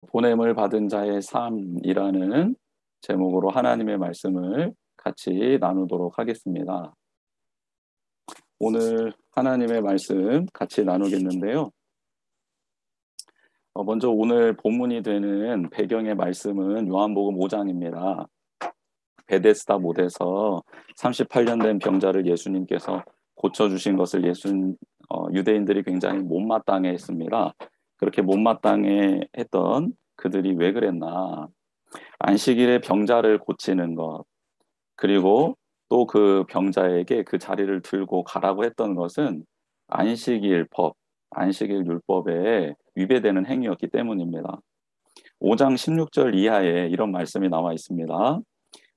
보냄을 받은 자의 삶이라는 제목으로 하나님의 말씀을 같이 나누도록 하겠습니다. 오늘 하나님의 말씀 같이 나누겠는데요. 먼저 오늘 본문이 되는 배경의 말씀은 요한복음 5장입니다. 베데스다 못에서 38년 된 병자를 예수님께서 고쳐주신 것을 유대인들이 굉장히 못마땅해 했습니다. 그렇게 못마땅해 했던 그들이 왜 그랬나? 안식일에 병자를 고치는 것, 그리고 또 그 병자에게 그 자리를 들고 가라고 했던 것은 안식일 법, 안식일 율법에 위배되는 행위였기 때문입니다. 5장 16절 이하에 이런 말씀이 나와 있습니다.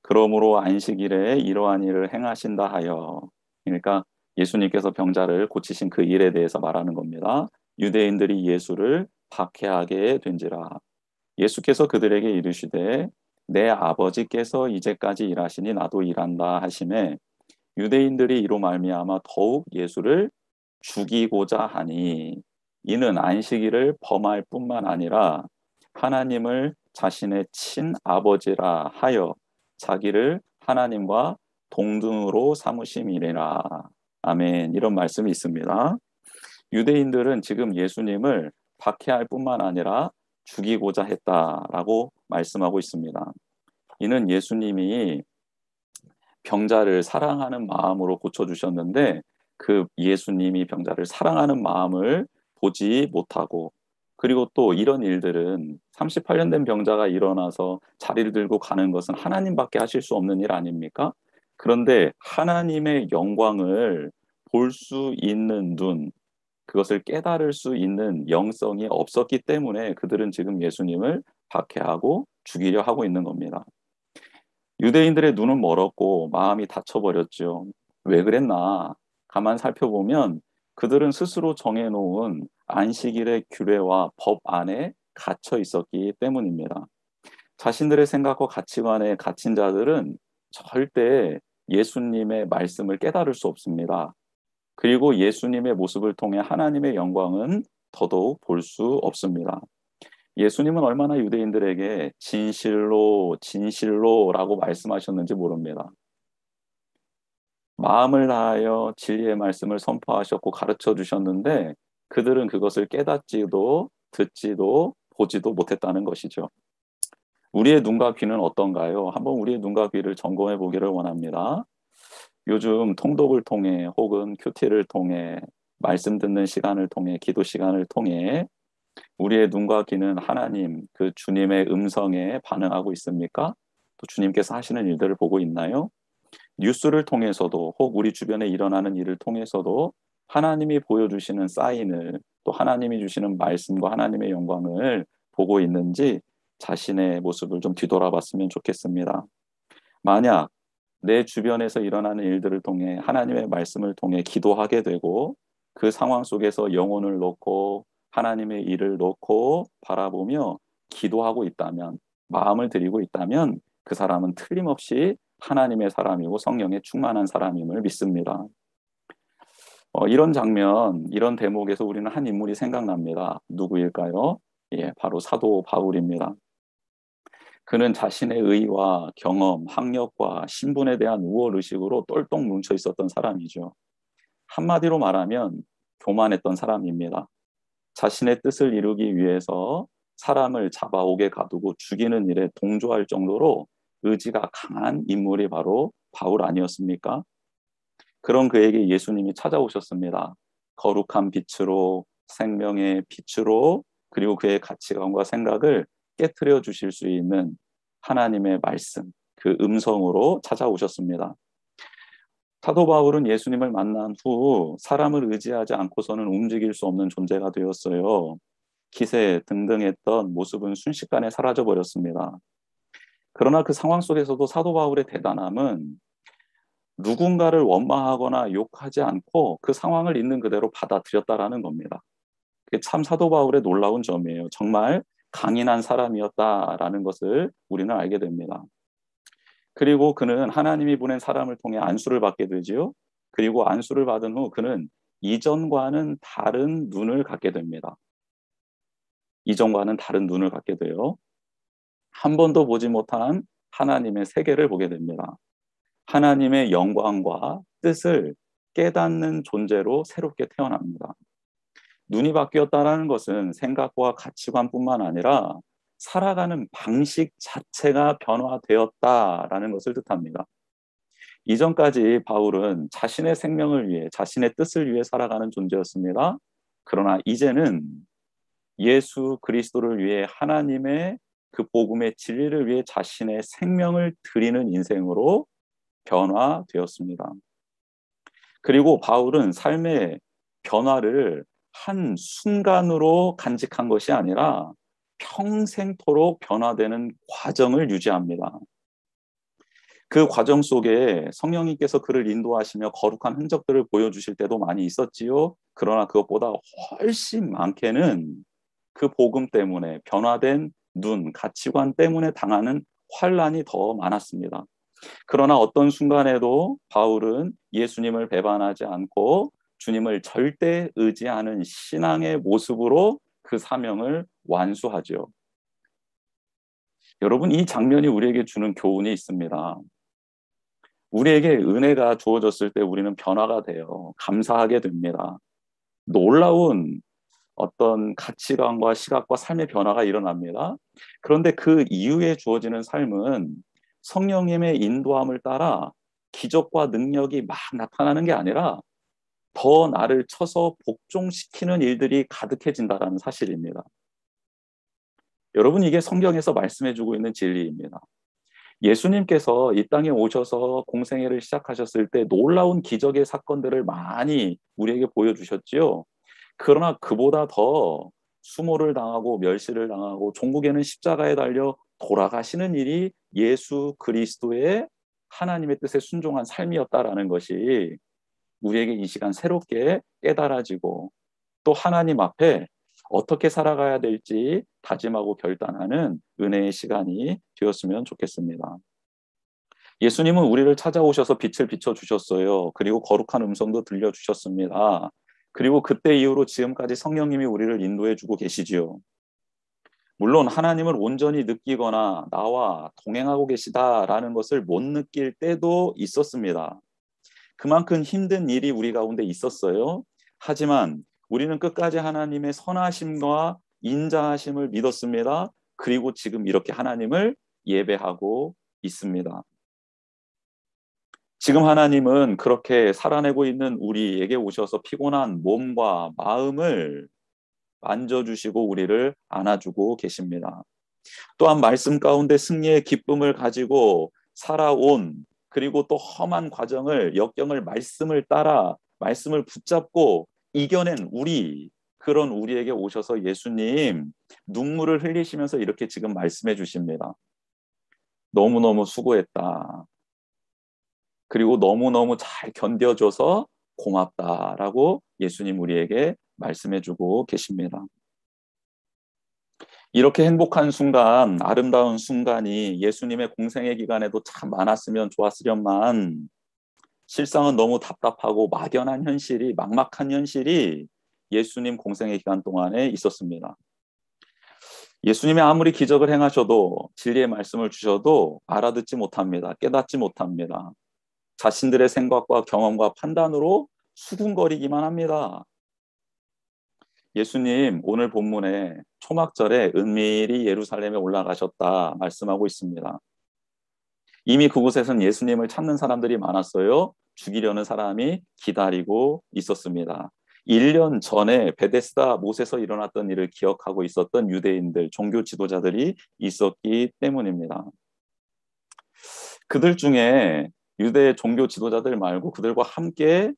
그러므로 안식일에 이러한 일을 행하신다 하여, 그러니까 예수님께서 병자를 고치신 그 일에 대해서 말하는 겁니다. 유대인들이 예수를 박해하게 된지라. 예수께서 그들에게 이르시되 내 아버지께서 이제까지 일하시니 나도 일한다 하시매 유대인들이 이로 말미암아 더욱 예수를 죽이고자 하니 이는 안식일을 범할 뿐만 아니라 하나님을 자신의 친아버지라 하여 자기를 하나님과 동등으로 삼으심이니라. 아멘. 이런 말씀이 있습니다. 유대인들은 지금 예수님을 박해할 뿐만 아니라 죽이고자 했다라고 말씀하고 있습니다. 이는 예수님이 병자를 사랑하는 마음으로 고쳐주셨는데 그 예수님이 병자를 사랑하는 마음을 보지 못하고, 그리고 또 이런 일들은 38년 된 병자가 일어나서 자리를 들고 가는 것은 하나님밖에 하실 수 없는 일 아닙니까? 그런데 하나님의 영광을 볼 수 있는 눈, 그것을 깨달을 수 있는 영성이 없었기 때문에 그들은 지금 예수님을 박해하고 죽이려 하고 있는 겁니다. 유대인들의 눈은 멀었고 마음이 닫혀버렸죠. 왜 그랬나? 가만 살펴보면 그들은 스스로 정해놓은 안식일의 규례와 법 안에 갇혀 있었기 때문입니다. 자신들의 생각과 가치관에 갇힌 자들은 절대 예수님의 말씀을 깨달을 수 없습니다. 그리고 예수님의 모습을 통해 하나님의 영광은 더더욱 볼 수 없습니다. 예수님은 얼마나 유대인들에게 진실로 진실로라고 말씀하셨는지 모릅니다. 마음을 다하여 진리의 말씀을 선포하셨고 가르쳐 주셨는데 그들은 그것을 깨닫지도 듣지도 보지도 못했다는 것이죠. 우리의 눈과 귀는 어떤가요? 한번 우리의 눈과 귀를 점검해 보기를 원합니다. 요즘 통독을 통해 혹은 큐티를 통해 말씀 듣는 시간을 통해 기도 시간을 통해 우리의 눈과 귀는 하나님 그 주님의 음성에 반응하고 있습니까? 또 주님께서 하시는 일들을 보고 있나요? 뉴스를 통해서도 혹 우리 주변에 일어나는 일을 통해서도 하나님이 보여주시는 사인을, 또 하나님이 주시는 말씀과 하나님의 영광을 보고 있는지 자신의 모습을 좀 뒤돌아봤으면 좋겠습니다. 만약 내 주변에서 일어나는 일들을 통해 하나님의 말씀을 통해 기도하게 되고 그 상황 속에서 영혼을 놓고 하나님의 일을 놓고 바라보며 기도하고 있다면, 마음을 들이고 있다면 그 사람은 틀림없이 하나님의 사람이고 성령에 충만한 사람임을 믿습니다. 이런 장면, 이런 대목에서 우리는 한 인물이 생각납니다. 누구일까요? 예, 바로 사도 바울입니다. 그는 자신의 의와 경험, 학력과 신분에 대한 우월의식으로 똘똘 뭉쳐 있었던 사람이죠. 한마디로 말하면 교만했던 사람입니다. 자신의 뜻을 이루기 위해서 사람을 잡아오게 가두고 죽이는 일에 동조할 정도로 의지가 강한 인물이 바로 바울 아니었습니까? 그런 그에게 예수님이 찾아오셨습니다. 거룩한 빛으로, 생명의 빛으로, 그리고 그의 가치관과 생각을 깨트려 주실 수 있는 하나님의 말씀, 그 음성으로 찾아오셨습니다. 사도 바울은 예수님을 만난 후 사람을 의지하지 않고서는 움직일 수 없는 존재가 되었어요. 기세 등등했던 모습은 순식간에 사라져 버렸습니다. 그러나 그 상황 속에서도 사도 바울의 대단함은 누군가를 원망하거나 욕하지 않고 그 상황을 있는 그대로 받아들였다라는 겁니다. 그게 참 사도 바울의 놀라운 점이에요. 정말 강인한 사람이었다라는 것을 우리는 알게 됩니다. 그리고 그는 하나님이 보낸 사람을 통해 안수를 받게 되지요. 그리고 안수를 받은 후 그는 이전과는 다른 눈을 갖게 됩니다. 이전과는 다른 눈을 갖게 돼요. 한 번도 보지 못한 하나님의 세계를 보게 됩니다. 하나님의 영광과 뜻을 깨닫는 존재로 새롭게 태어납니다. 눈이 바뀌었다는 것은 생각과 가치관뿐만 아니라 살아가는 방식 자체가 변화되었다라는 것을 뜻합니다. 이전까지 바울은 자신의 생명을 위해, 자신의 뜻을 위해 살아가는 존재였습니다. 그러나 이제는 예수 그리스도를 위해 하나님의 그 복음의 진리를 위해 자신의 생명을 드리는 인생으로 변화되었습니다. 그리고 바울은 삶의 변화를 한 순간으로 간직한 것이 아니라 평생토록 변화되는 과정을 유지합니다. 그 과정 속에 성령님께서 그를 인도하시며 거룩한 흔적들을 보여주실 때도 많이 있었지요. 그러나 그것보다 훨씬 많게는 그 복음 때문에 변화된 눈, 가치관 때문에 당하는 환난이 더 많았습니다. 그러나 어떤 순간에도 바울은 예수님을 배반하지 않고 주님을 절대 의지하는 신앙의 모습으로 그 사명을 완수하죠. 여러분, 이 장면이 우리에게 주는 교훈이 있습니다. 우리에게 은혜가 주어졌을 때 우리는 변화가 돼요. 감사하게 됩니다. 놀라운 어떤 가치관과 시각과 삶의 변화가 일어납니다. 그런데 그 이후에 주어지는 삶은 성령님의 인도함을 따라 기적과 능력이 막 나타나는 게 아니라 더 나를 쳐서 복종시키는 일들이 가득해진다는 사실입니다. 여러분, 이게 성경에서 말씀해주고 있는 진리입니다. 예수님께서 이 땅에 오셔서 공생애를 시작하셨을 때 놀라운 기적의 사건들을 많이 우리에게 보여주셨지요. 그러나 그보다 더 수모를 당하고 멸시를 당하고 종국에는 십자가에 달려 돌아가시는 일이 예수 그리스도의 하나님의 뜻에 순종한 삶이었다라는 것이 우리에게 이 시간 새롭게 깨달아지고 또 하나님 앞에 어떻게 살아가야 될지 다짐하고 결단하는 은혜의 시간이 되었으면 좋겠습니다. 예수님은 우리를 찾아오셔서 빛을 비춰주셨어요. 그리고 거룩한 음성도 들려주셨습니다. 그리고 그때 이후로 지금까지 성령님이 우리를 인도해주고 계시지요. 물론 하나님을 온전히 느끼거나 나와 동행하고 계시다라는 것을 못 느낄 때도 있었습니다. 그만큼 힘든 일이 우리 가운데 있었어요. 하지만 우리는 끝까지 하나님의 선하심과 인자하심을 믿었습니다. 그리고 지금 이렇게 하나님을 예배하고 있습니다. 지금 하나님은 그렇게 살아내고 있는 우리에게 오셔서 피곤한 몸과 마음을 만져주시고 우리를 안아주고 계십니다. 또한 말씀 가운데 승리의 기쁨을 가지고 살아온 그리고 또 험한 과정을 역경을 말씀을 따라 말씀을 붙잡고 이겨낸 그런 우리에게 오셔서 예수님 눈물을 흘리시면서 이렇게 지금 말씀해 주십니다. 너무너무 수고했다. 그리고 너무너무 잘 견뎌줘서 고맙다라고 예수님 우리에게 말씀해 주고 계십니다. 이렇게 행복한 순간, 아름다운 순간이 예수님의 공생애 기간에도 참 많았으면 좋았으련만 실상은 너무 답답하고 막연한 현실이, 막막한 현실이 예수님 공생애 기간 동안에 있었습니다. 예수님이 아무리 기적을 행하셔도 진리의 말씀을 주셔도 알아듣지 못합니다. 깨닫지 못합니다. 자신들의 생각과 경험과 판단으로 수군거리기만 합니다. 예수님 오늘 본문에 초막절에 은밀히 예루살렘에 올라가셨다 말씀하고 있습니다. 이미 그곳에서는 예수님을 찾는 사람들이 많았어요. 죽이려는 사람이 기다리고 있었습니다. 1년 전에 베데스다 못에서 일어났던 일을 기억하고 있었던 유대인들, 종교 지도자들이 있었기 때문입니다. 그들 중에 유대 종교 지도자들 말고 그들과 함께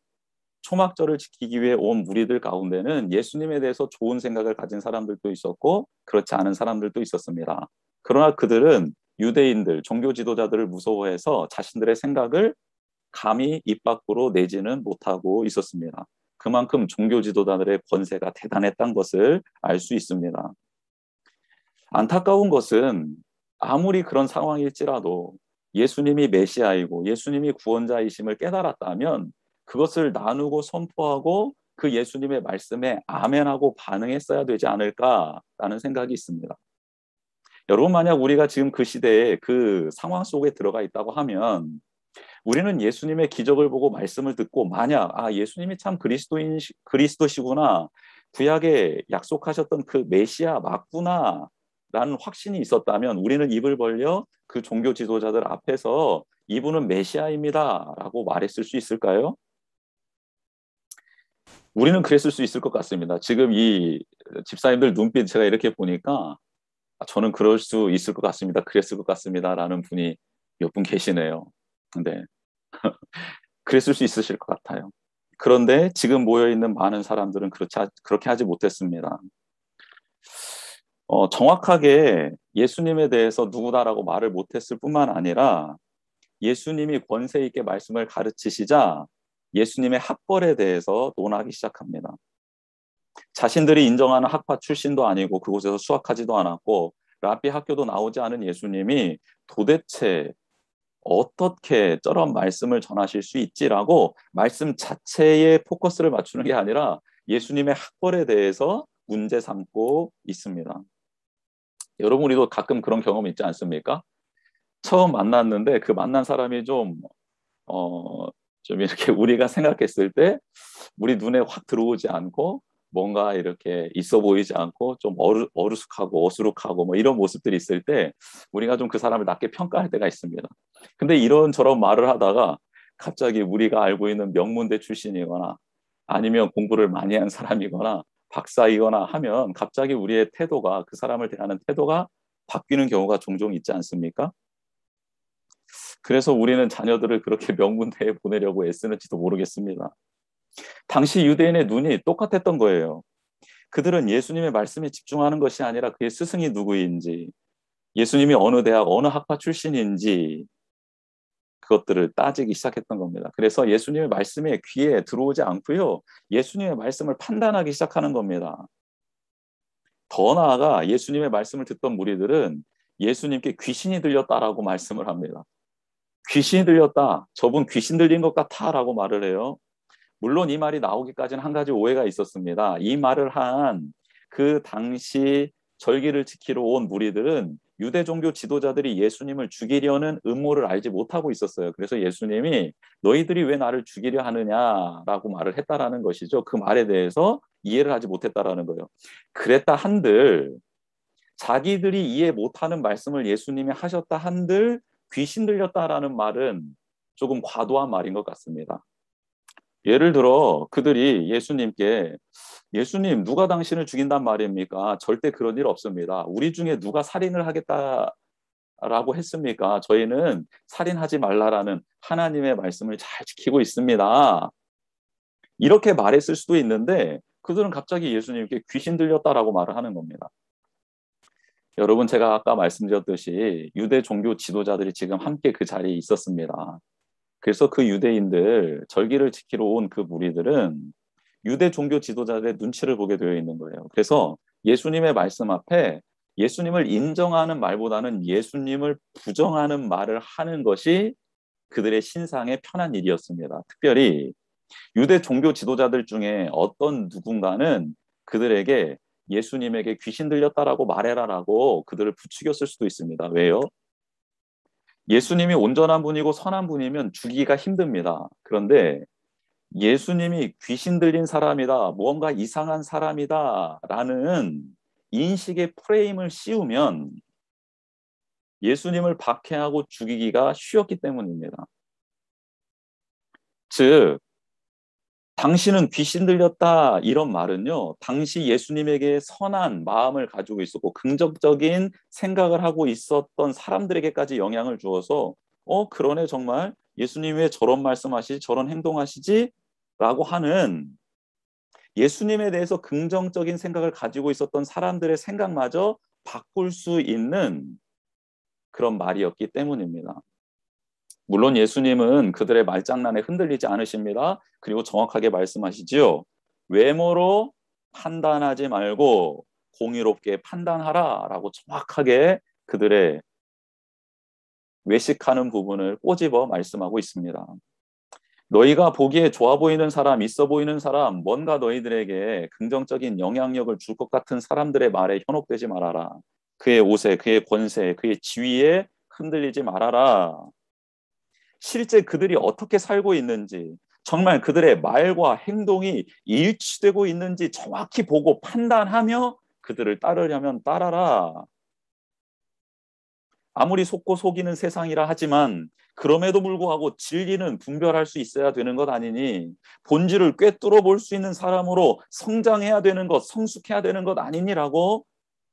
초막절을 지키기 위해 온 무리들 가운데는 예수님에 대해서 좋은 생각을 가진 사람들도 있었고 그렇지 않은 사람들도 있었습니다. 그러나 그들은 유대인들, 종교 지도자들을 무서워해서 자신들의 생각을 감히 입 밖으로 내지는 못하고 있었습니다. 그만큼 종교 지도자들의 권세가 대단했던 것을 알 수 있습니다. 안타까운 것은 아무리 그런 상황일지라도 예수님이 메시아이고 예수님이 구원자이심을 깨달았다면 그것을 나누고 선포하고 그 예수님의 말씀에 아멘하고 반응했어야 되지 않을까라는 생각이 있습니다. 여러분, 만약 우리가 지금 그 시대에 그 상황 속에 들어가 있다고 하면 우리는 예수님의 기적을 보고 말씀을 듣고 만약 예수님이 참 그리스도시구나, 구약에 약속하셨던 그 메시아 맞구나 라는 확신이 있었다면 우리는 입을 벌려 그 종교 지도자들 앞에서 이분은 메시아입니다 라고 말했을 수 있을까요? 우리는 그랬을 수 있을 것 같습니다. 지금 이 집사님들 눈빛 제가 이렇게 보니까 저는 그럴 수 있을 것 같습니다. 그랬을 것 같습니다 라는 분이 몇 분 계시네요. 근데 그랬을 수 있으실 것 같아요. 그런데 지금 모여있는 많은 사람들은 그렇게 하지 못했습니다. 정확하게 예수님에 대해서 누구다라고 말을 못했을 뿐만 아니라 예수님이 권세 있게 말씀을 가르치시자 예수님의 학벌에 대해서 논하기 시작합니다. 자신들이 인정하는 학파 출신도 아니고 그곳에서 수학하지도 않았고 랍비 학교도 나오지 않은 예수님이 도대체 어떻게 저런 말씀을 전하실 수 있지라고 말씀 자체에 포커스를 맞추는 게 아니라 예수님의 학벌에 대해서 문제 삼고 있습니다. 여러분, 우리도 가끔 그런 경험 있지 않습니까? 처음 만났는데 그 만난 사람이 좀 이렇게 우리가 생각했을 때 우리 눈에 확 들어오지 않고 뭔가 이렇게 있어 보이지 않고 좀 어루숙하고 어수룩하고 뭐 이런 모습들이 있을 때 우리가 좀 그 사람을 낮게 평가할 때가 있습니다. 근데 이런저런 말을 하다가 갑자기 우리가 알고 있는 명문대 출신이거나 아니면 공부를 많이 한 사람이거나 박사이거나 하면 갑자기 우리의 태도가, 그 사람을 대하는 태도가 바뀌는 경우가 종종 있지 않습니까? 그래서 우리는 자녀들을 그렇게 명문대에 보내려고 애쓰는지도 모르겠습니다. 당시 유대인의 눈이 똑같았던 거예요. 그들은 예수님의 말씀에 집중하는 것이 아니라 그의 스승이 누구인지, 예수님이 어느 대학, 어느 학파 출신인지 그것들을 따지기 시작했던 겁니다. 그래서 예수님의 말씀에 귀에 들어오지 않고요. 예수님의 말씀을 판단하기 시작하는 겁니다. 더 나아가 예수님의 말씀을 듣던 무리들은 예수님께 귀신이 들렸다라고 말씀을 합니다. 귀신이 들렸다. 저분 귀신 들린 것 같아라고 말을 해요. 물론 이 말이 나오기까지는 한 가지 오해가 있었습니다. 이 말을 한 그 당시 절기를 지키러 온 무리들은 유대 종교 지도자들이 예수님을 죽이려는 음모를 알지 못하고 있었어요. 그래서 예수님이 너희들이 왜 나를 죽이려 하느냐라고 말을 했다라는 것이죠. 그 말에 대해서 이해를 하지 못했다라는 거예요. 그랬다 한들 자기들이 이해 못하는 말씀을 예수님이 하셨다 한들 귀신 들렸다라는 말은 조금 과도한 말인 것 같습니다. 예를 들어 그들이 예수님께 예수님 누가 당신을 죽인단 말입니까? 절대 그런 일 없습니다. 우리 중에 누가 살인을 하겠다라고 했습니까? 저희는 살인하지 말라라는 하나님의 말씀을 잘 지키고 있습니다. 이렇게 말했을 수도 있는데 그들은 갑자기 예수님께 귀신 들렸다라고 말을 하는 겁니다. 여러분, 제가 아까 말씀드렸듯이 유대 종교 지도자들이 지금 함께 그 자리에 있었습니다. 그래서 그 유대인들, 절기를 지키러 온 그 무리들은 유대 종교 지도자들의 눈치를 보게 되어 있는 거예요. 그래서 예수님의 말씀 앞에 예수님을 인정하는 말보다는 예수님을 부정하는 말을 하는 것이 그들의 신상에 편한 일이었습니다. 특별히 유대 종교 지도자들 중에 어떤 누군가는 그들에게 예수님에게 귀신 들렸다라고 말해라라고 그들을 부추겼을 수도 있습니다. 왜요? 예수님이 온전한 분이고 선한 분이면 죽이기가 힘듭니다. 그런데 예수님이 귀신 들린 사람이다, 무언가 이상한 사람이다 라는 인식의 프레임을 씌우면 예수님을 박해하고 죽이기가 쉬웠기 때문입니다. 즉, 당신은 귀신 들렸다 이런 말은요, 당시 예수님에게 선한 마음을 가지고 있었고 긍정적인 생각을 하고 있었던 사람들에게까지 영향을 주어서 그러네, 정말 예수님 왜 저런 말씀하시지, 저런 행동하시지? 라고 하는, 예수님에 대해서 긍정적인 생각을 가지고 있었던 사람들의 생각마저 바꿀 수 있는 그런 말이었기 때문입니다. 물론 예수님은 그들의 말장난에 흔들리지 않으십니다. 그리고 정확하게 말씀하시지요. 외모로 판단하지 말고 공의롭게 판단하라라고 정확하게 그들의 외식하는 부분을 꼬집어 말씀하고 있습니다. 너희가 보기에 좋아 보이는 사람, 있어 보이는 사람, 뭔가 너희들에게 긍정적인 영향력을 줄 것 같은 사람들의 말에 현혹되지 말아라. 그의 옷에, 그의 권세에, 그의 지위에 흔들리지 말아라. 실제 그들이 어떻게 살고 있는지, 정말 그들의 말과 행동이 일치되고 있는지 정확히 보고 판단하며 그들을 따르려면 따라라. 아무리 속고 속이는 세상이라 하지만 그럼에도 불구하고 진리는 분별할 수 있어야 되는 것 아니니, 본질을 꿰뚫어 볼 수 있는 사람으로 성장해야 되는 것, 성숙해야 되는 것 아니니라고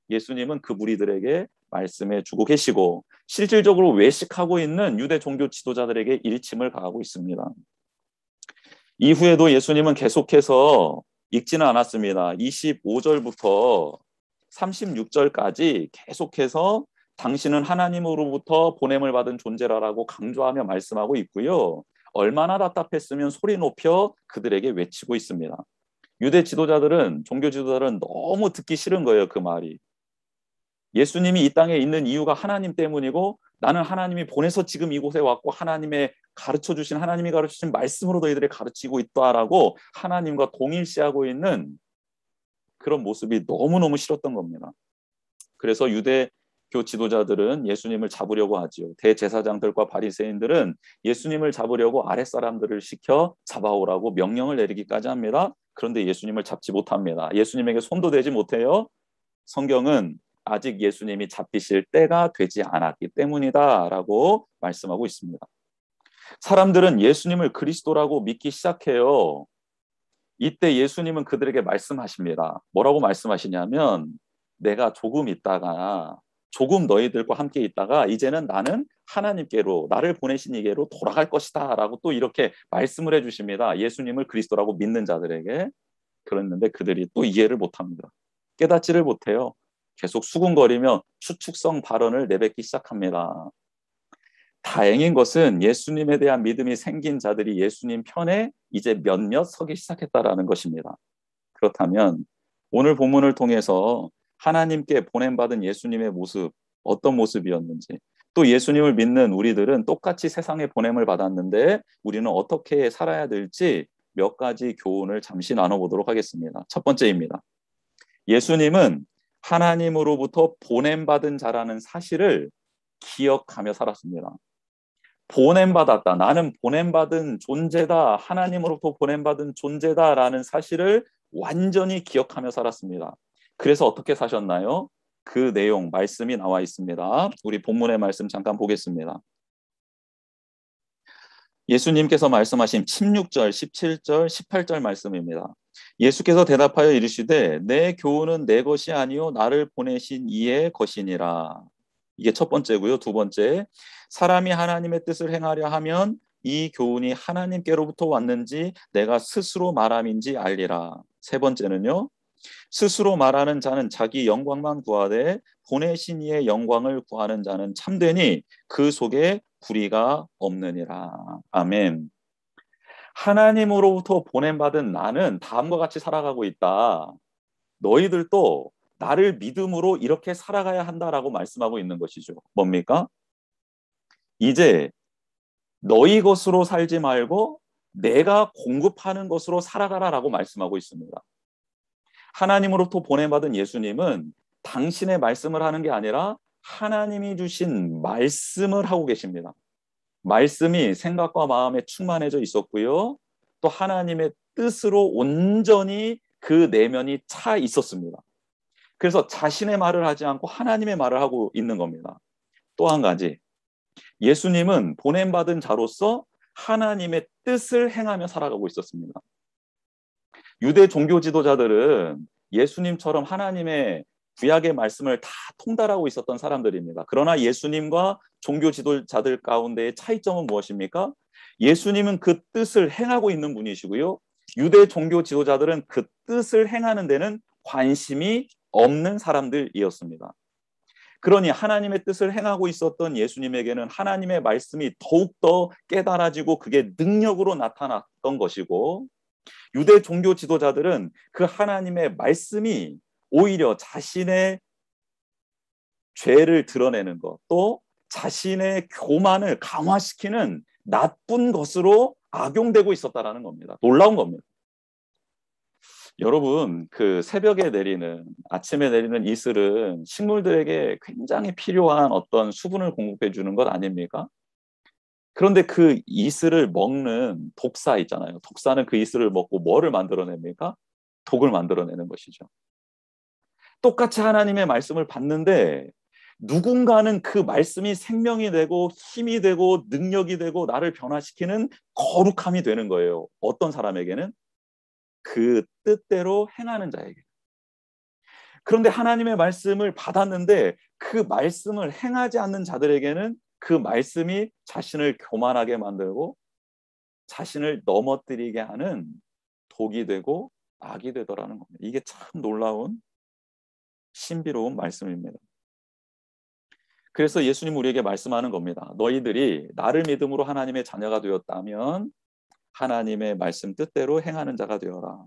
예수님은 그 무리들에게 말씀해 주고 계시고, 실질적으로 외식하고 있는 유대 종교 지도자들에게 일침을 가하고 있습니다. 이후에도 예수님은 계속해서 읽지는 않았습니다. 25절부터 36절까지 계속해서 당신은 하나님으로부터 보냄을 받은 존재라고 강조하며 말씀하고 있고요. 얼마나 답답했으면 소리 높여 그들에게 외치고 있습니다. 유대 지도자들은, 종교 지도자들은 너무 듣기 싫은 거예요, 그 말이. 예수님이 이 땅에 있는 이유가 하나님 때문이고, 나는 하나님이 보내서 지금 이곳에 왔고, 하나님이 가르쳐 주신 말씀으로 너희들이 가르치고 있다라고 하나님과 동일시하고 있는 그런 모습이 너무너무 싫었던 겁니다. 그래서 유대교 지도자들은 예수님을 잡으려고 하지요. 대제사장들과 바리새인들은 예수님을 잡으려고 아랫사람들을 시켜 잡아오라고 명령을 내리기까지 합니다. 그런데 예수님을 잡지 못합니다. 예수님에게 손도 대지 못해요. 성경은 아직 예수님이 잡히실 때가 되지 않았기 때문이다라고 말씀하고 있습니다. 사람들은 예수님을 그리스도라고 믿기 시작해요. 이때 예수님은 그들에게 말씀하십니다. 뭐라고 말씀하시냐면, 내가 조금 너희들과 함께 있다가 이제는 나는 하나님께로, 나를 보내신 이게로 돌아갈 것이다 라고 또 이렇게 말씀을 해주십니다. 예수님을 그리스도라고 믿는 자들에게. 그랬는데 그들이 또 이해를 못합니다. 깨닫지를 못해요. 계속 수군거리며 추측성 발언을 내뱉기 시작합니다. 다행인 것은 예수님에 대한 믿음이 생긴 자들이 예수님 편에 이제 몇몇 서기 시작했다라는 것입니다. 그렇다면 오늘 본문을 통해서 하나님께 보냄받은 예수님의 모습, 어떤 모습이었는지, 또 예수님을 믿는 우리들은 똑같이 세상에 보냄을 받았는데 우리는 어떻게 살아야 될지 몇 가지 교훈을 잠시 나눠보도록 하겠습니다. 첫 번째입니다. 예수님은 하나님으로부터 보냄받은 자라는 사실을 기억하며 살았습니다. 보냄받았다. 나는 보냄받은 존재다. 하나님으로부터 보냄받은 존재다라는 사실을 완전히 기억하며 살았습니다. 그래서 어떻게 사셨나요? 그 내용, 말씀이 나와 있습니다. 우리 본문의 말씀 잠깐 보겠습니다. 예수님께서 말씀하신 16절, 17절, 18절 말씀입니다. 예수께서 대답하여 이르시되 내 교훈은 내 것이 아니요 나를 보내신 이의 것이니라. 이게 첫 번째고요. 두 번째, 사람이 하나님의 뜻을 행하려 하면 이 교훈이 하나님께로부터 왔는지 내가 스스로 말함인지 알리라. 세 번째는요, 스스로 말하는 자는 자기 영광만 구하되 보내신 이의 영광을 구하는 자는 참되니 그 속에 불의가 없느니라. 아멘. 하나님으로부터 보냄받은 나는 다음과 같이 살아가고 있다. 너희들도 나를 믿음으로 이렇게 살아가야 한다라고 말씀하고 있는 것이죠. 뭡니까? 이제 너희 것으로 살지 말고 내가 공급하는 것으로 살아가라라고 말씀하고 있습니다. 하나님으로부터 보냄받은 예수님은 당신의 말씀을 하는 게 아니라 하나님이 주신 말씀을 하고 계십니다. 말씀이 생각과 마음에 충만해져 있었고요. 또 하나님의 뜻으로 온전히 그 내면이 차 있었습니다. 그래서 자신의 말을 하지 않고 하나님의 말을 하고 있는 겁니다. 또 한 가지, 예수님은 보냄받은 자로서 하나님의 뜻을 행하며 살아가고 있었습니다. 유대 종교 지도자들은 예수님처럼 하나님의 구약의 말씀을 다 통달하고 있었던 사람들입니다. 그러나 예수님과 종교 지도자들 가운데의 차이점은 무엇입니까? 예수님은 그 뜻을 행하고 있는 분이시고요. 유대 종교 지도자들은 그 뜻을 행하는 데는 관심이 없는 사람들이었습니다. 그러니 하나님의 뜻을 행하고 있었던 예수님에게는 하나님의 말씀이 더욱더 깨달아지고 그게 능력으로 나타났던 것이고, 유대 종교 지도자들은 그 하나님의 말씀이 오히려 자신의 죄를 드러내는 것, 또 자신의 교만을 강화시키는 나쁜 것으로 악용되고 있었다라는 겁니다. 놀라운 겁니다. 여러분, 그 새벽에 내리는, 아침에 내리는 이슬은 식물들에게 굉장히 필요한 어떤 수분을 공급해 주는 것 아닙니까? 그런데 그 이슬을 먹는 독사 있잖아요. 독사는 그 이슬을 먹고 뭐를 만들어냅니까? 독을 만들어내는 것이죠. 똑같이 하나님의 말씀을 받는데 누군가는 그 말씀이 생명이 되고 힘이 되고 능력이 되고 나를 변화시키는 거룩함이 되는 거예요. 어떤 사람에게는? 그 뜻대로 행하는 자에게. 그런데 하나님의 말씀을 받았는데 그 말씀을 행하지 않는 자들에게는 그 말씀이 자신을 교만하게 만들고 자신을 넘어뜨리게 하는 독이 되고 악이 되더라는 겁니다. 이게 참 놀라운 신비로운 말씀입니다. 그래서 예수님 우리에게 말씀하는 겁니다. 너희들이 나를 믿음으로 하나님의 자녀가 되었다면 하나님의 말씀 뜻대로 행하는 자가 되어라.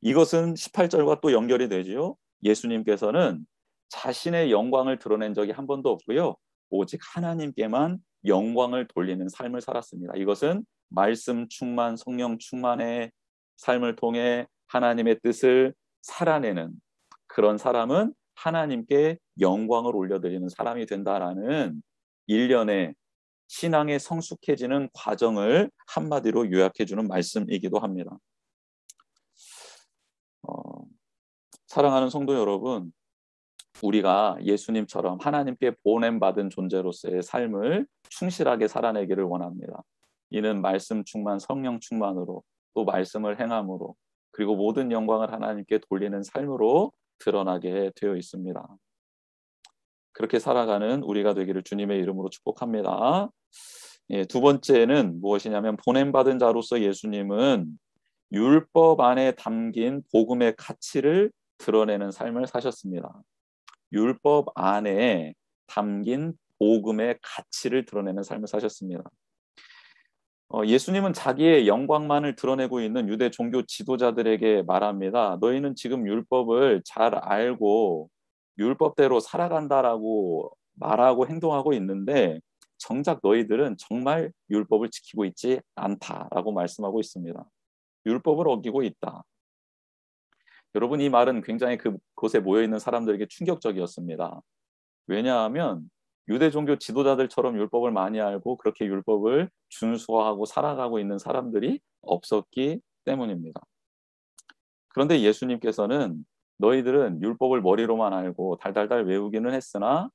이것은 18절과 또 연결이 되지요. 예수님께서는 자신의 영광을 드러낸 적이 한 번도 없고요. 오직 하나님께만 영광을 돌리는 삶을 살았습니다. 이것은 말씀 충만, 성령 충만의 삶을 통해 하나님의 뜻을 살아내는 그런 사람은 하나님께 영광을 올려드리는 사람이 된다라는 일련의 신앙의 성숙해지는 과정을 한마디로 요약해주는 말씀이기도 합니다. 사랑하는 성도 여러분, 우리가 예수님처럼 하나님께 보냄받은 존재로서의 삶을 충실하게 살아내기를 원합니다. 이는 말씀 충만, 성령 충만으로 또 말씀을 행함으로 그리고 모든 영광을 하나님께 돌리는 삶으로 드러나게 되어 있습니다. 그렇게 살아가는 우리가 되기를 주님의 이름으로 축복합니다. 두 번째는 무엇이냐면 보냄받은 자로서 예수님은 율법 안에 담긴 복음의 가치를 드러내는 삶을 사셨습니다. 율법 안에 담긴 복음의 가치를 드러내는 삶을 사셨습니다. 예수님은 자기의 영광만을 드러내고 있는 유대 종교 지도자들에게 말합니다. 너희는 지금 율법을 잘 알고 율법대로 살아간다라고 말하고 행동하고 있는데 정작 너희들은 정말 율법을 지키고 있지 않다라고 말씀하고 있습니다. 율법을 어기고 있다. 여러분, 이 말은 굉장히 그곳에 모여있는 사람들에게 충격적이었습니다. 왜냐하면 유대 종교 지도자들처럼 율법을 많이 알고 그렇게 율법을 준수하고 살아가고 있는 사람들이 없었기 때문입니다. 그런데 예수님께서는 너희들은 율법을 머리로만 알고 달달달 외우기는 했으나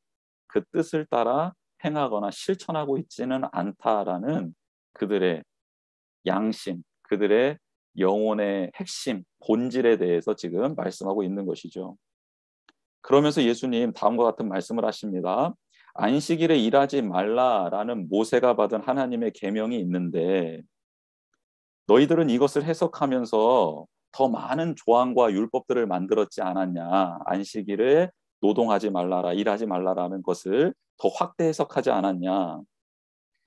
그 뜻을 따라 행하거나 실천하고 있지는 않다라는 그들의 양심, 그들의 영혼의 핵심, 본질에 대해서 지금 말씀하고 있는 것이죠. 그러면서 예수님 다음과 같은 말씀을 하십니다. 안식일에 일하지 말라라는 모세가 받은 하나님의 계명이 있는데 너희들은 이것을 해석하면서 더 많은 조항과 율법들을 만들었지 않았냐. 안식일에 노동하지 말라라, 일하지 말라라는 것을 더 확대 해석하지 않았냐.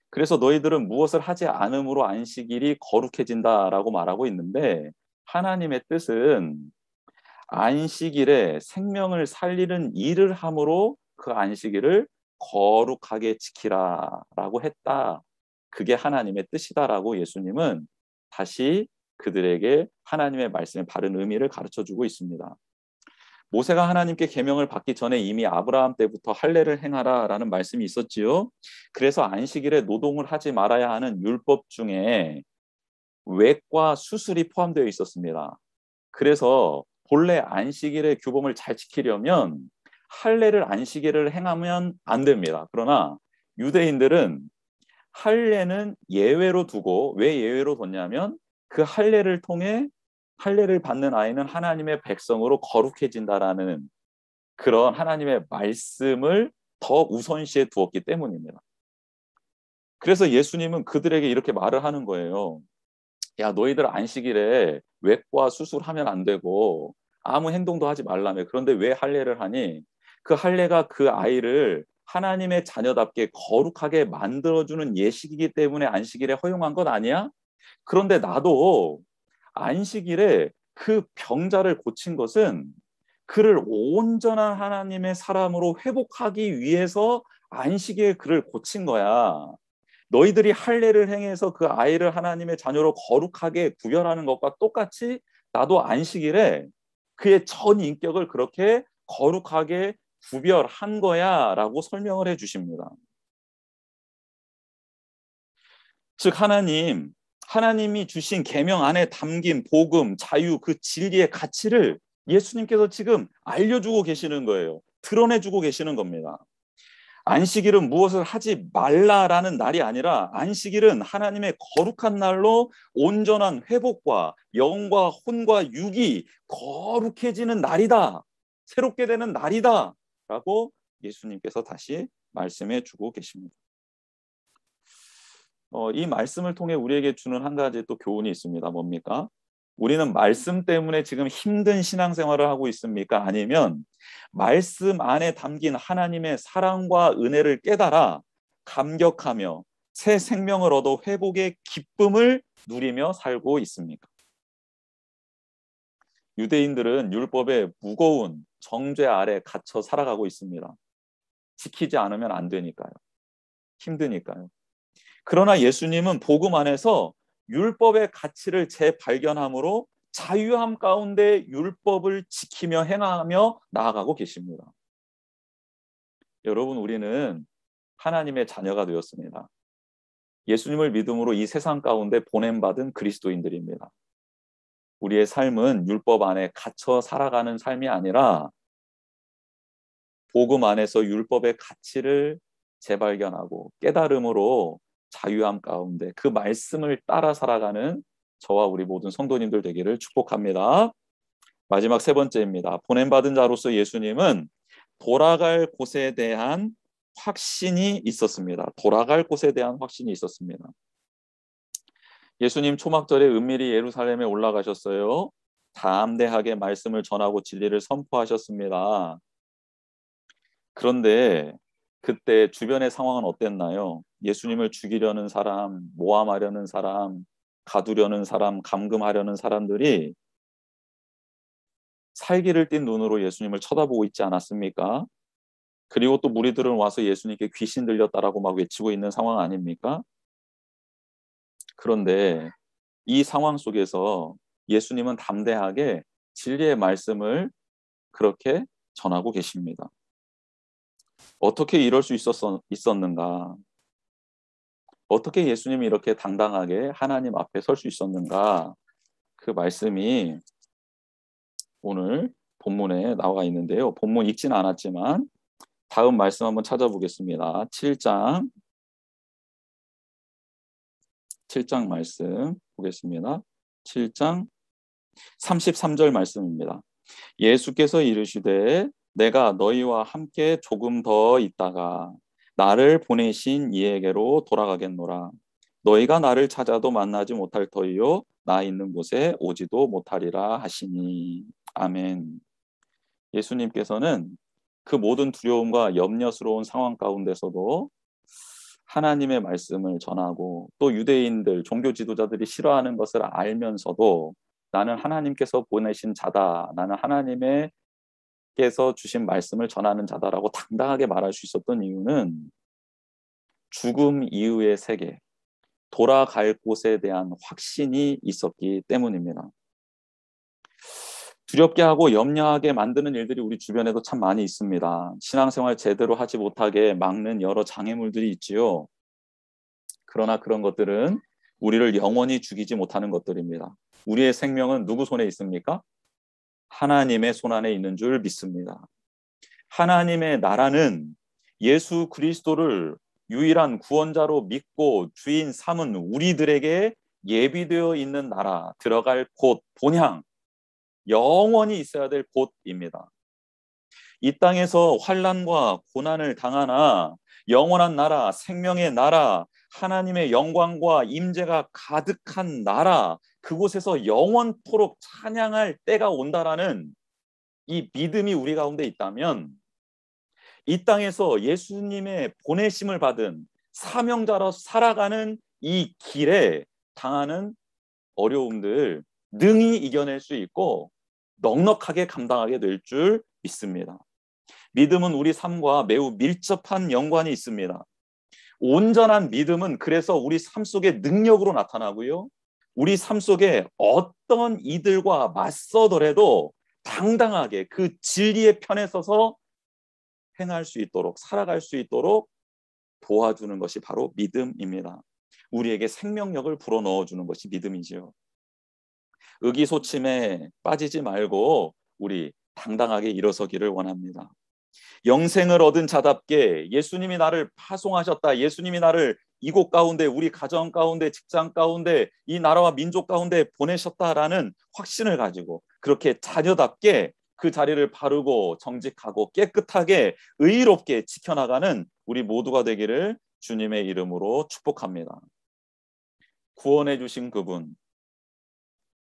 그래서 너희들은 무엇을 하지 않음으로 안식일이 거룩해진다라고 말하고 있는데 하나님의 뜻은 안식일에 생명을 살리는 일을 함으로 그 안식일을 거룩하게 지키라라고 했다. 그게 하나님의 뜻이다라고 예수님은 다시 그들에게 하나님의 말씀의 바른 의미를 가르쳐주고 있습니다. 모세가 하나님께 계명을 받기 전에 이미 아브라함 때부터 할례를 행하라라는 말씀이 있었지요. 그래서 안식일에 노동을 하지 말아야 하는 율법 중에 외과 수술이 포함되어 있었습니다. 그래서 본래 안식일의 규범을 잘 지키려면 할례를 안식일을 행하면 안 됩니다. 그러나 유대인들은 할례는 예외로 두고 왜 예외로 뒀냐면 그 할례를 통해 할례를 받는 아이는 하나님의 백성으로 거룩해진다라는 그런 하나님의 말씀을 더 우선시해 두었기 때문입니다. 그래서 예수님은 그들에게 이렇게 말을 하는 거예요. 야, 너희들 안식일에 외과 수술하면 안 되고 아무 행동도 하지 말라며. 그런데 왜 할례를 하니? 그 할례가 그 아이를 하나님의 자녀답게 거룩하게 만들어주는 예식이기 때문에 안식일에 허용한 것 아니야? 그런데 나도 안식일에 그 병자를 고친 것은 그를 온전한 하나님의 사람으로 회복하기 위해서 안식일에 그를 고친 거야. 너희들이 할례를 행해서 그 아이를 하나님의 자녀로 거룩하게 구별하는 것과 똑같이 나도 안식일에 그의 전 인격을 그렇게 거룩하게 구별한 거야 라고 설명을 해 주십니다. 즉 하나님이 주신 계명 안에 담긴 복음, 자유, 그 진리의 가치를 예수님께서 지금 알려주고 계시는 거예요. 드러내주고 계시는 겁니다. 안식일은 무엇을 하지 말라라는 날이 아니라 안식일은 하나님의 거룩한 날로 온전한 회복과 영과 혼과 육이 거룩해지는 날이다. 새롭게 되는 날이다. 라고 예수님께서 다시 말씀해 주고 계십니다. 이 말씀을 통해 우리에게 주는 한 가지 또 교훈이 있습니다. 뭡니까? 우리는 말씀 때문에 지금 힘든 신앙생활을 하고 있습니까? 아니면 말씀 안에 담긴 하나님의 사랑과 은혜를 깨달아 감격하며 새 생명을 얻어 회복의 기쁨을 누리며 살고 있습니까? 유대인들은 율법의 무거운 정죄 아래 갇혀 살아가고 있습니다. 지키지 않으면 안 되니까요. 힘드니까요. 그러나 예수님은 복음 안에서 율법의 가치를 재발견함으로 자유함 가운데 율법을 지키며 행하며 나아가고 계십니다. 여러분, 우리는 하나님의 자녀가 되었습니다. 예수님을 믿음으로 이 세상 가운데 보냄받은 그리스도인들입니다. 우리의 삶은 율법 안에 갇혀 살아가는 삶이 아니라 복음 안에서 율법의 가치를 재발견하고 깨달음으로 자유함 가운데 그 말씀을 따라 살아가는 저와 우리 모든 성도님들 되기를 축복합니다. 마지막 세 번째입니다. 보냄받은 자로서 예수님은 돌아갈 곳에 대한 확신이 있었습니다. 돌아갈 곳에 대한 확신이 있었습니다. 예수님 초막절에 은밀히 예루살렘에 올라가셨어요. 담대하게 말씀을 전하고 진리를 선포하셨습니다. 그런데 그때 주변의 상황은 어땠나요? 예수님을 죽이려는 사람, 모함하려는 사람, 가두려는 사람, 감금하려는 사람들이 살기를 띤 눈으로 예수님을 쳐다보고 있지 않았습니까? 그리고 또 무리들은 와서 예수님께 귀신 들렸다라고 막 외치고 있는 상황 아닙니까? 그런데 이 상황 속에서 예수님은 담대하게 진리의 말씀을 그렇게 전하고 계십니다. 어떻게 이럴 수 있었는가? 어떻게 예수님이 이렇게 당당하게 하나님 앞에 설 수 있었는가? 그 말씀이 오늘 본문에 나와 있는데요. 본문 읽지는 않았지만 다음 말씀 한번 찾아보겠습니다. 7장 말씀 보겠습니다. 7장 33절 말씀입니다. 예수께서 이르시되 내가 너희와 함께 조금 더 있다가 나를 보내신 이에게로 돌아가겠노라. 너희가 나를 찾아도 만나지 못할 터이요 나 있는 곳에 오지도 못하리라 하시니. 아멘. 예수님께서는 그 모든 두려움과 염려스러운 상황 가운데서도 하나님의 말씀을 전하고 또 유대인들, 종교 지도자들이 싫어하는 것을 알면서도 나는 하나님께서 보내신 자다. 나는 하나님께서 주신 말씀을 전하는 자다라고 당당하게 말할 수 있었던 이유는 죽음 이후의 세계, 돌아갈 곳에 대한 확신이 있었기 때문입니다. 두렵게 하고 염려하게 만드는 일들이 우리 주변에도 참 많이 있습니다. 신앙생활 제대로 하지 못하게 막는 여러 장애물들이 있지요. 그러나 그런 것들은 우리를 영원히 죽이지 못하는 것들입니다. 우리의 생명은 누구 손에 있습니까? 하나님의 손 안에 있는 줄 믿습니다. 하나님의 나라는 예수 그리스도를 유일한 구원자로 믿고 주인 삼은 우리들에게 예비되어 있는 나라, 들어갈 곳, 본향, 영원히 있어야 될 곳입니다. 이 땅에서 환난과 고난을 당하나 영원한 나라, 생명의 나라, 하나님의 영광과 임재가 가득한 나라, 그곳에서 영원토록 찬양할 때가 온다라는 이 믿음이 우리 가운데 있다면 이 땅에서 예수님의 보내심을 받은 사명자로 살아가는 이 길에 당하는 어려움들 능히 이겨낼 수 있고 넉넉하게 감당하게 될 줄 믿습니다. 믿음은 우리 삶과 매우 밀접한 연관이 있습니다. 온전한 믿음은 그래서 우리 삶 속에 능력으로 나타나고요. 우리 삶 속에 어떤 이들과 맞서더라도 당당하게 그 진리의 편에 서서 행할 수 있도록, 살아갈 수 있도록 도와주는 것이 바로 믿음입니다. 우리에게 생명력을 불어넣어 주는 것이 믿음이지요. 의기소침에 빠지지 말고 우리 당당하게 일어서기를 원합니다. 영생을 얻은 자답게 예수님이 나를 파송하셨다. 예수님이 나를 이곳 가운데, 우리 가정 가운데, 직장 가운데, 이 나라와 민족 가운데 보내셨다라는 확신을 가지고 그렇게 자녀답게 그 자리를 바르고 정직하고 깨끗하게 의롭게 지켜나가는 우리 모두가 되기를 주님의 이름으로 축복합니다. 구원해 주신 그분,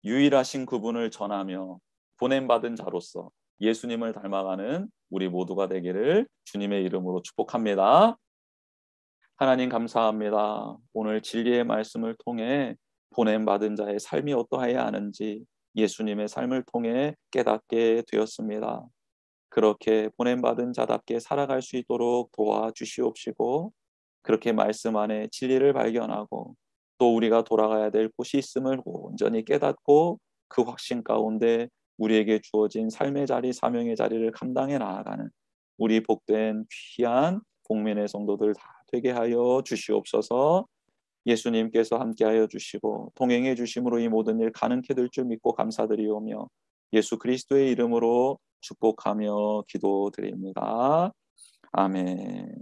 유일하신 그분을 전하며 보냄받은 자로서 예수님을 닮아가는 우리 모두가 되기를 주님의 이름으로 축복합니다. 하나님 감사합니다. 오늘 진리의 말씀을 통해 보냄받은 자의 삶이 어떠해야 하는지 예수님의 삶을 통해 깨닫게 되었습니다. 그렇게 보냄받은 자답게 살아갈 수 있도록 도와주시옵시고 그렇게 말씀 안에 진리를 발견하고 또 우리가 돌아가야 될 곳이 있음을 온전히 깨닫고 그 확신 가운데 우리에게 주어진 삶의 자리, 사명의 자리를 감당해 나아가는 우리 복된 귀한 복민의 성도들 다 되게 하여 주시옵소서. 예수님께서 함께하여 주시고 동행해 주심으로 이 모든 일 가능케 될 줄 믿고 감사드리오며 예수 그리스도의 이름으로 축복하며 기도드립니다. 아멘.